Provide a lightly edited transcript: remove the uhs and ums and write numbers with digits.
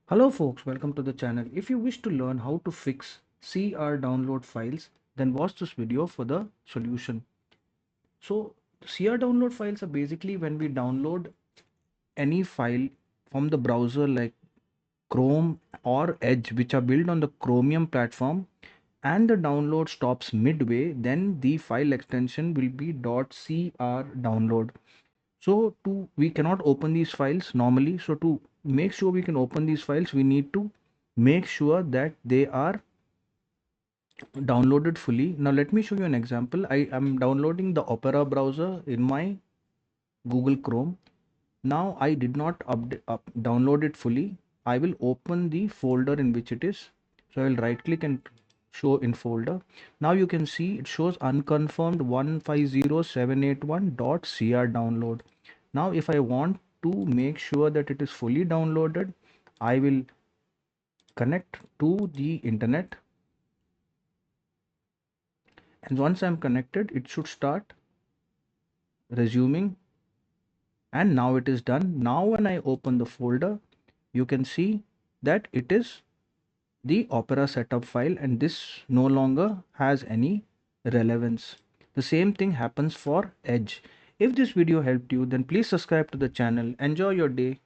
Hello folks, welcome to the channel. If you wish to learn how to fix CR download files, then watch this video for the solution. So CR download files are basically when we download any file from the browser like Chrome or Edge, which are built on the Chromium platform, and the download stops midway, then the file extension will be .cr download. So we cannot open these files normally. So to make sure we can open these files, we need to make sure that they are downloaded fully. Now let me show you an example. I am downloading the Opera browser in my Google Chrome. Now I did not download it fully. I will open the folder in which it is. So I will right click and show in folder. Now you can see it shows unconfirmed 150781.cr download. Now if I want to make sure that it is fully downloaded, I will connect to the internet, and once I'm connected it should start resuming, and now it is done. Now when I open the folder, you can see that it is the Opera setup file, and this no longer has any relevance. The same thing happens for Edge. If this video helped you, then please subscribe to the channel. Enjoy your day.